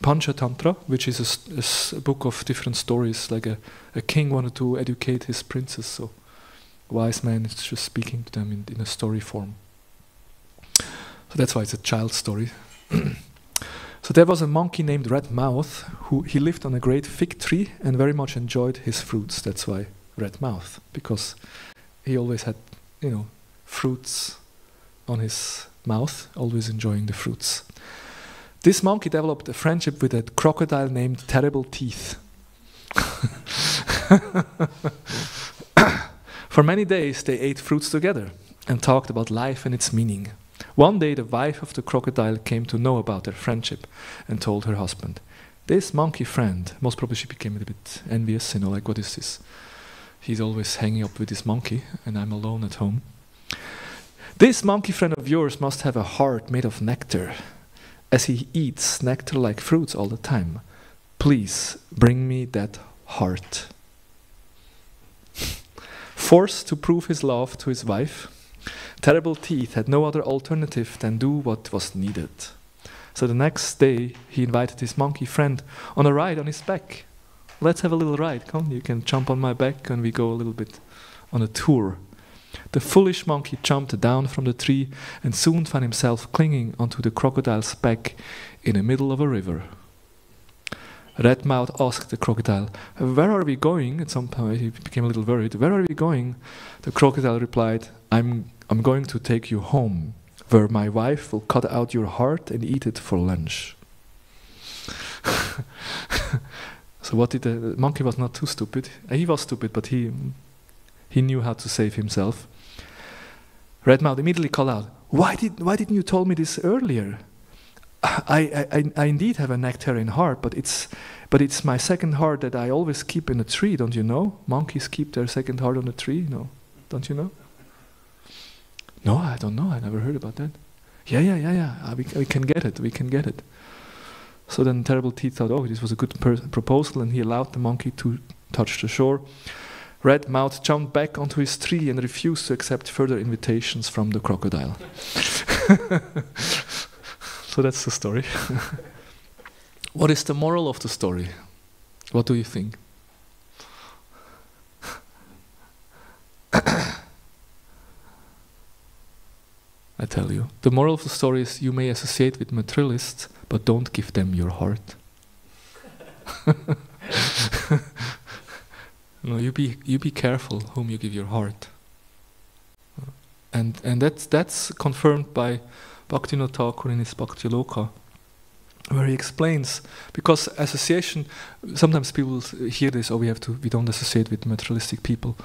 Panchatantra, which is a book of different stories. Like a king wanted to educate his princess, so a wise man is just speaking to them in a story form. So that's why it's a child story. So there was a monkey named Red Mouth who he lived on a great fig tree and very much enjoyed his fruits. That's why Red Mouth, because he always had, fruits on his mouth, always enjoying the fruits. This monkey developed a friendship with a crocodile named Terrible Teeth. For many days they ate fruits together and talked about life and its meaning. One day the wife of the crocodile came to know about their friendship and told her husband, "This monkey friend," most probably she became a bit envious, like, what is this? He's always hanging up with this monkey and I'm alone at home. "This monkey friend of yours must have a heart made of nectar, as he eats nectar-like fruits all the time. Please bring me that heart." Forced to prove his love to his wife, Terrible Teeth had no other alternative than do what was needed. So the next day, he invited his monkey friend on a ride on his back. Let's have a little ride, come, you can jump on my back and we go a little bit on a tour. The foolish monkey jumped down from the tree and soon found himself clinging onto the crocodile's back in the middle of a river. Redmouth asked the crocodile, "Where are we going?" At some point he became a little worried. "Where are we going?" The crocodile replied, I'm going to take you home, where my wife will cut out your heart and eat it for lunch. So what did the monkey was not too stupid. He was stupid, but he knew how to save himself. Redmouth immediately called out, why didn't you tell me this earlier? I indeed have a nectarian heart, but it's my second heart that I always keep in a tree, don't you know? Monkeys keep their second heart on a tree, no? Don't you know? No, I don't know, I never heard about that. Yeah, we can get it. So then Terrible Teeth thought, oh, this was a good proposal, and he allowed the monkey to touch the shore. Redmouth jumped back onto his tree and refused to accept further invitations from the crocodile. So that's the story. What is the moral of the story? What do you think? I tell you, the moral of the story is you may associate with materialists, but don't give them your heart. No, you be careful whom you give your heart. And that's confirmed by Bhaktivinoda Thakur in his Bhakti Loka, where he explains, because association, sometimes people hear this, oh, we don't associate with materialistic people.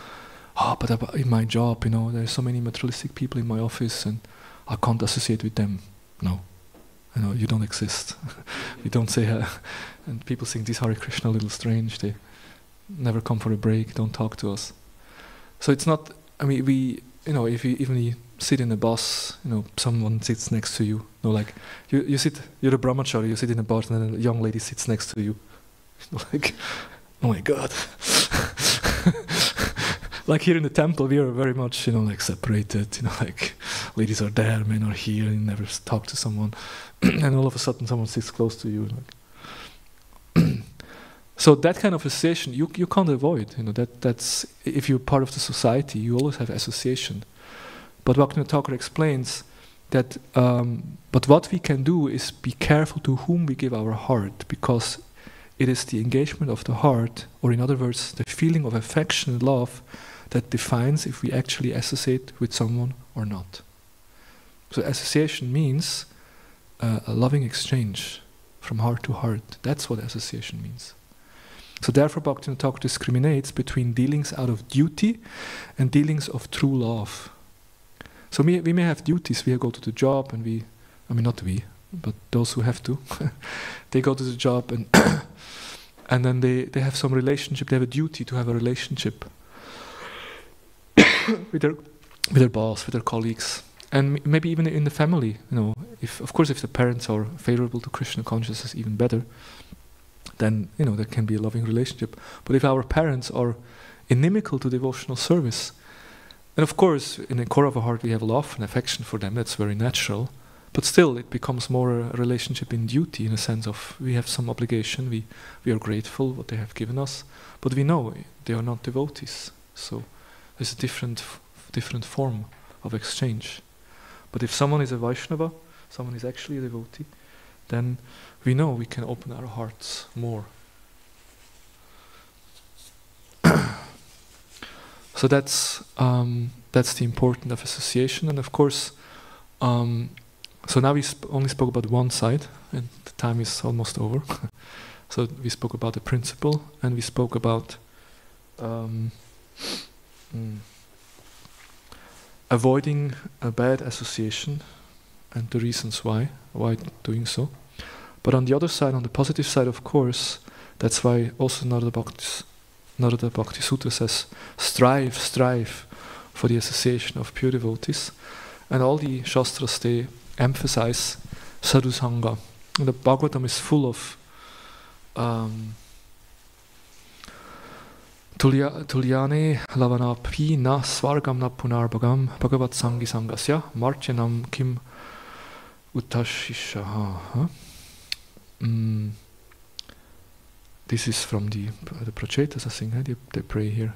Oh, but in my job, there's so many materialistic people in my office and I can't associate with them. No, you don't exist. You don't say, and people think these Hare Krishna a little strange, they never come for a break, don't talk to us. So it's not, if you even sit in a bus, someone sits next to you, like, you're a brahmachari, you sit in a bus and then a young lady sits next to you. Like, oh my God. Like here in the temple, we are very much, like separated, like ladies are there, men are here, and you never talk to someone. And all of a sudden someone sits close to you. Like so that kind of association, you can't avoid, that's, if you're part of the society, you always have association. But Bhaktivinoda Thakur explains that, but what we can do is be careful to whom we give our heart, because it is the engagement of the heart, or in other words, the feeling of affection and love, that defines if we actually associate with someone or not. So association means a loving exchange from heart to heart. That's what association means. So therefore Bhaktivinoda Thakur discriminates between dealings out of duty and dealings of true love. So we may have duties, we go to the job and not we, but those who have to, they go to the job and and then they have some relationship, they have a duty to have a relationship with their boss, with their colleagues, and maybe even in the family. If the parents are favorable to Krishna consciousness, even better. Then there can be a loving relationship. But if our parents are inimical to devotional service, and of course in the core of our heart we have love and affection for them, that's very natural. But still, it becomes more a relationship in duty, in a sense of we have some obligation, we are grateful what they have given us, but we know they are not devotees. So there's a different form of exchange. But if someone is a Vaishnava, someone is actually a devotee, then we know we can open our hearts more. So that's the importance of association, and of course. So now we only spoke about one side, and the time is almost over. So we spoke about the principle, and we spoke about avoiding a bad association, and the reasons why doing so. But on the other side, on the positive side, of course, that's why also Narada Bhakti Sutra says, strive for the association of pure devotees. And all the Shastras, they emphasize sadhu sangha. And the Bhagavatam is full of Tulyane lavana pi na swargam na punarbhagam bhagavat sangi sangasya marchanam kim uttashishaha. this is from the Prachetas, I think, they pray here,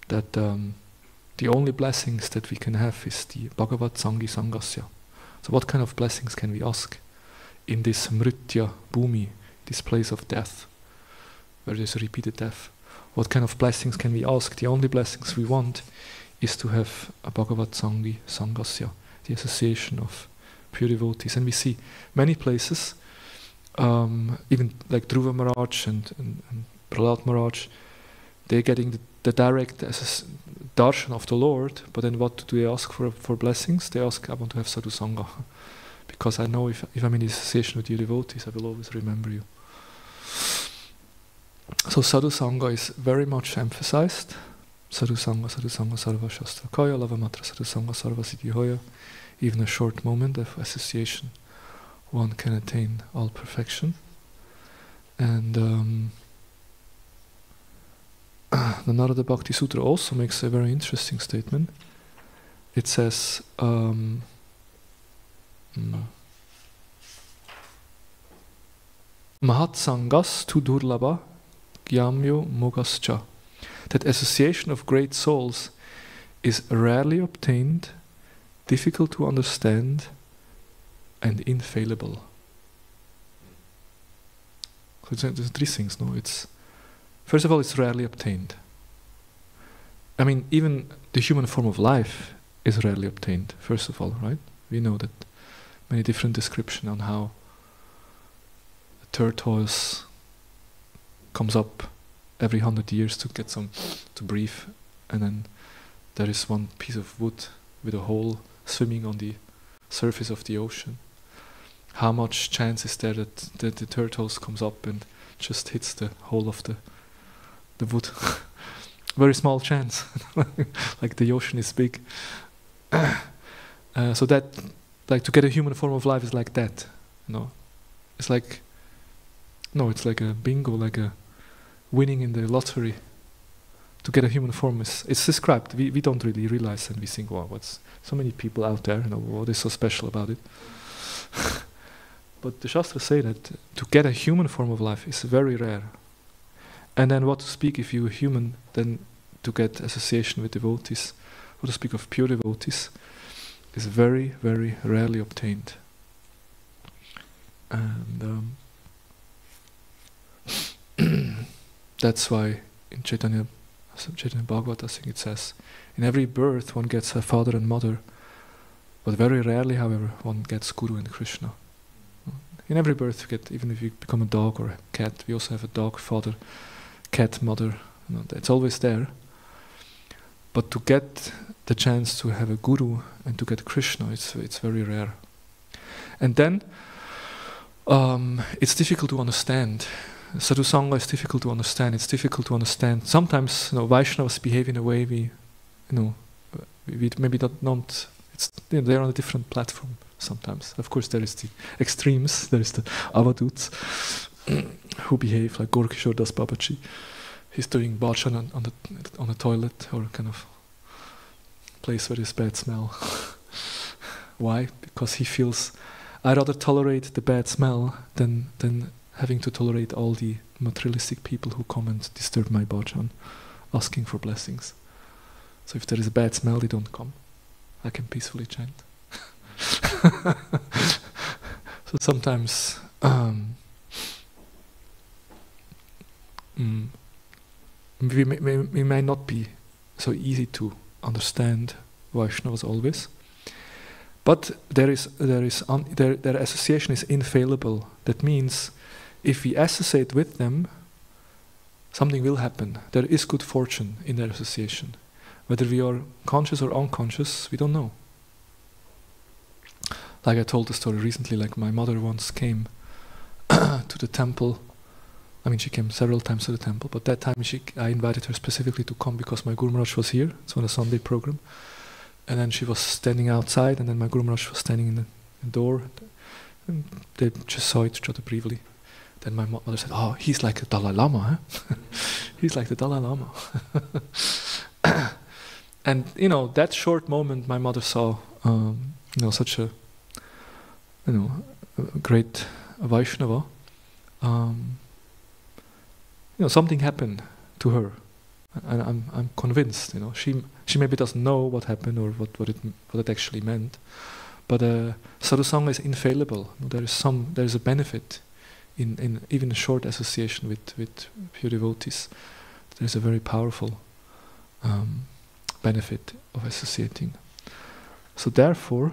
that the only blessings that we can have is the Bhagavat Sanghi Sangasya. So what kind of blessings can we ask in this Mritya Bhumi, this place of death, where there's repeated death? What kind of blessings can we ask? The only blessings we want is to have a Bhagavat Sanghi Sangasya, the association of pure devotees. And we see many places, even like Dhruva Maharaj and Prahlad Maharaj, they're getting the direct darshan of the Lord, but then what do they ask for blessings? They ask, I want to have sadhu sangha, because I know if I'm in association with your devotees, I will always remember you. So sadhu sangha is very much emphasized. Sadhu sangha sarva shastra kaya, lava matra sadhu sangha sarva siddhi hoya. Even a short moment of association, one can attain all perfection. And the Narada Bhakti Sutra also makes a very interesting statement. It says, Mahat Sangas tu durlabha gyamyo mogascha. That association of great souls is rarely obtained, difficult to understand, and infallible. So there's three things, no? First of all, it's rarely obtained. I mean, even the human form of life is rarely obtained, first of all, right? We know that many different descriptions on how a tortoise comes up every 100 years to get some to breathe, and then there is one piece of wood with a hole swimming on the surface of the ocean. How much chance is there that the tortoise comes up and just hits the hole of the wood? Very small chance. Like the ocean is big. So that, like, to get a human form of life is like that. It's like, it's like a bingo, like a winning in the lottery. To get a human form it's described. We don't really realize, and we think, wow, what's so many people out there, what is so special about it? But the Shastras say that to get a human form of life is very rare. And then what to speak if you're human, then to get association with devotees, or to speak of pure devotees, is very, very rarely obtained. And that's why in Chaitanya Bhagavat, I think it says, in every birth one gets a father and mother, but very rarely, however, one gets Guru and Krishna. In every birth you get, even if you become a dog or a cat, we also have a dog father, cat mother, it's always there. But to get the chance to have a Guru and to get Krishna, it's very rare. And then it's difficult to understand. Sadhu Sangha is difficult to understand. It's difficult to understand. Sometimes, Vaishnavas behave in a way we maybe not. They're on a different platform. Sometimes, of course, there is the extremes. There is the avaduts who behave like Gorkishore Das Babaji. He's doing bhajan on the toilet, or kind of place where there's bad smell. Why? Because he feels, I'd rather tolerate the bad smell than having to tolerate all the materialistic people who come and disturb my bhajan, asking for blessings. So if there is a bad smell, they don't come. I can peacefully chant. So sometimes we may not be so easy to understand Vaishnavas always, but their association is infallible. That means if we associate with them, something will happen. There is good fortune in their association. Whether we are conscious or unconscious, we don't know. Like I told the story recently, like my mother once came to the temple. I mean, she came several times to the temple, but that time I invited her specifically to come because my Guru Maharaj was here. It's on a Sunday program. And then she was standing outside, and then my Guru Maharaj was standing in the door. And they just saw each other briefly. Then my mother said, "Oh, he's like the Dalai Lama, huh? He's like the Dalai Lama." And, that short moment my mother saw, such a great a Vaishnava, something happened to her, and I'm convinced. She maybe doesn't know what happened or what it actually meant, but sadhusanga is infallible. There is a benefit in even a short association with pure devotees. There is a very powerful benefit of associating. So therefore,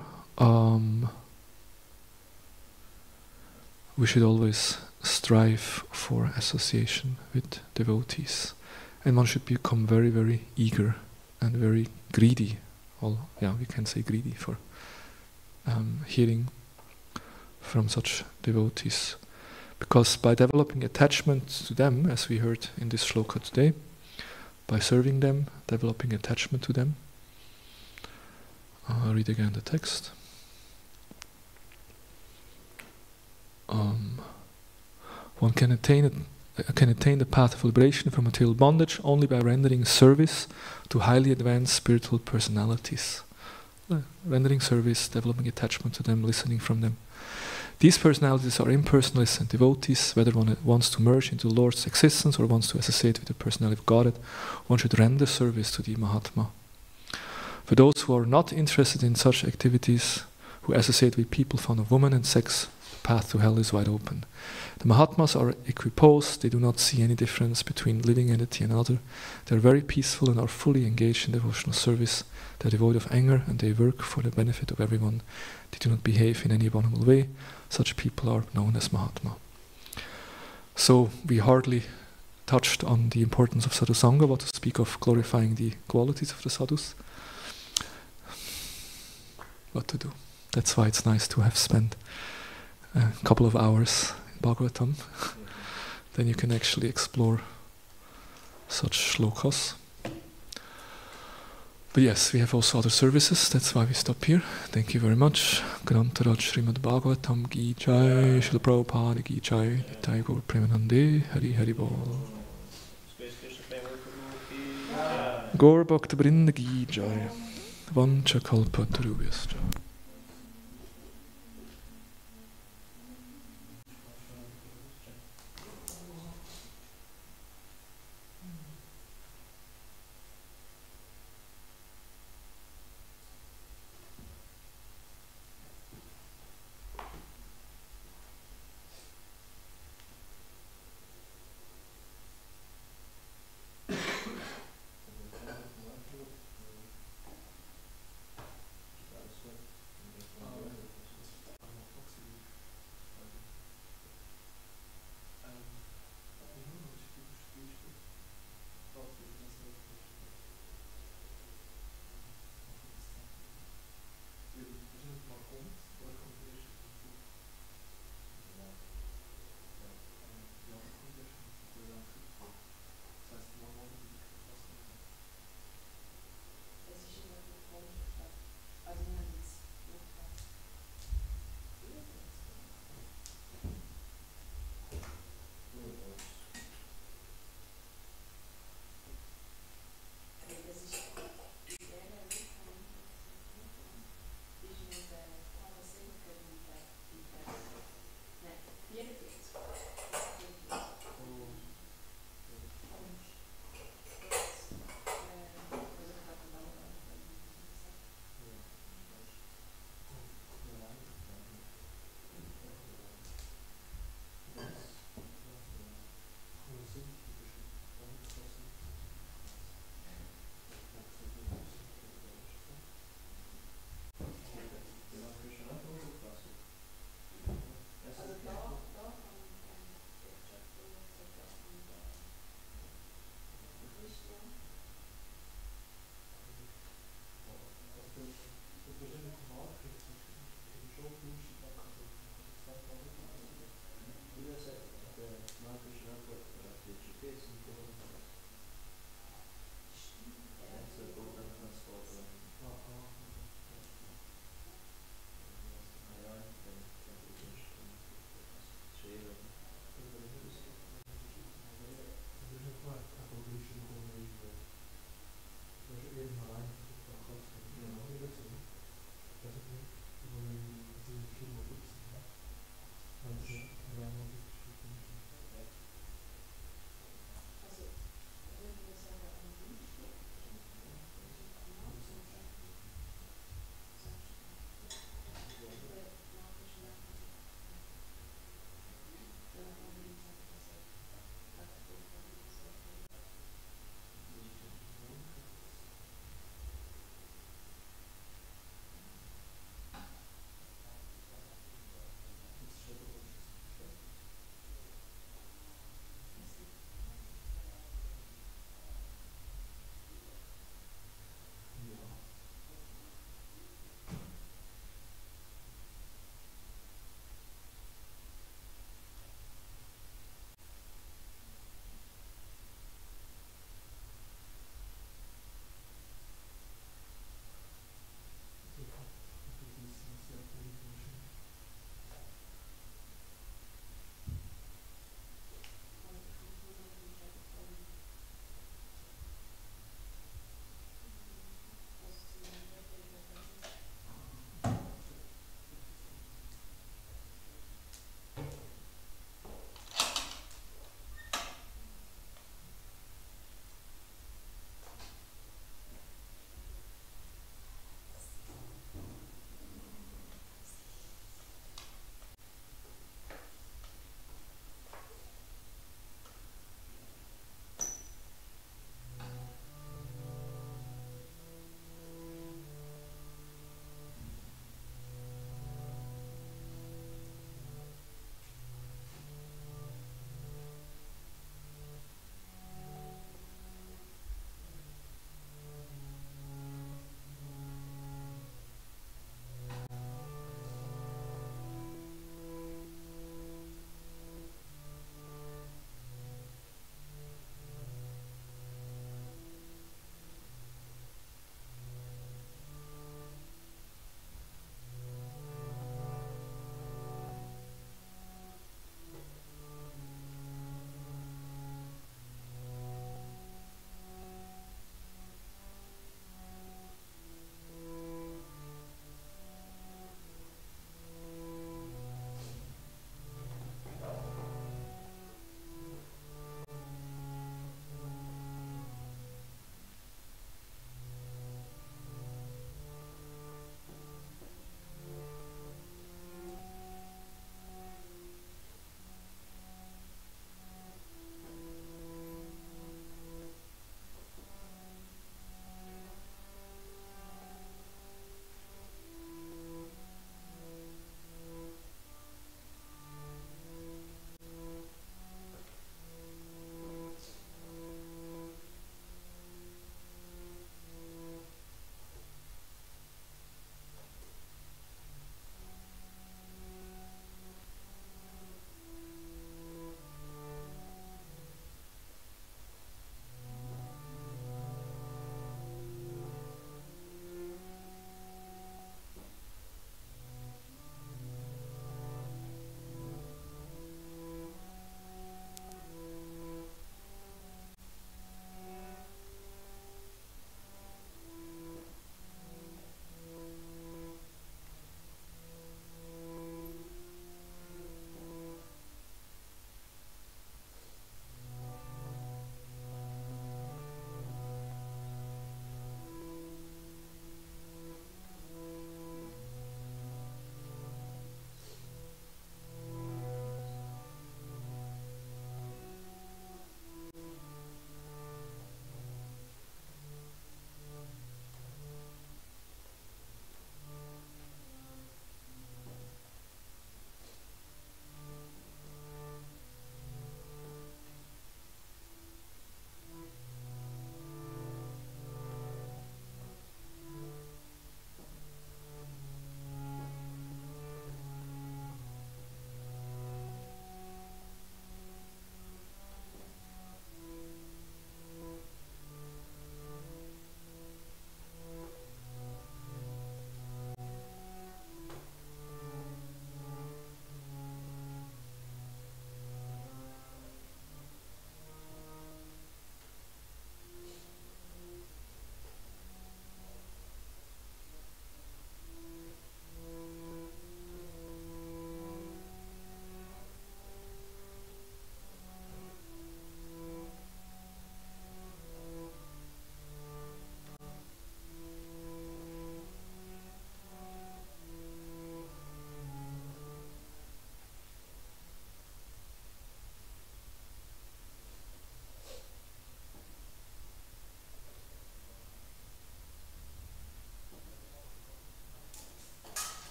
we should always strive for association with devotees, and one should become very, very eager and very greedy. We can say greedy for hearing from such devotees, because by developing attachment to them, as we heard in this shloka today, by serving them, developing attachment to them. I'll read again the text. One can attain the path of liberation from material bondage only by rendering service to highly advanced spiritual personalities. Rendering service, developing attachment to them, listening from them. These personalities are impersonalists and devotees. Whether one wants to merge into the Lord's existence or wants to associate with the personality of Godhead, one should render service to the Mahatma. For those who are not interested in such activities, who associate with people fond of women and sex, the path to hell is wide open. The Mahatmas are equiposed. They do not see any difference between living entity and another. They are very peaceful and are fully engaged in devotional service. They are devoid of anger and they work for the benefit of everyone. They do not behave in any abominable way. Such people are known as Mahatma. So we hardly touched on the importance of sadhusanga, what to speak of glorifying the qualities of the sadhus. What to do? That's why it's nice to have spent a couple of hours in Bhagavatam. Then you can actually explore such shlokas. But yes, we have also other services, that's why we stop here. Thank you very much. Grantaraj Srimad Bhagavatam Ki Jai, Srila Prabhupada Ki Jai, Nitai Gaur Premanande, Hari Hari Bol. Gaur Bhakta Vrinda Ki Jai, Vancha Kalpa Tarubhyascha.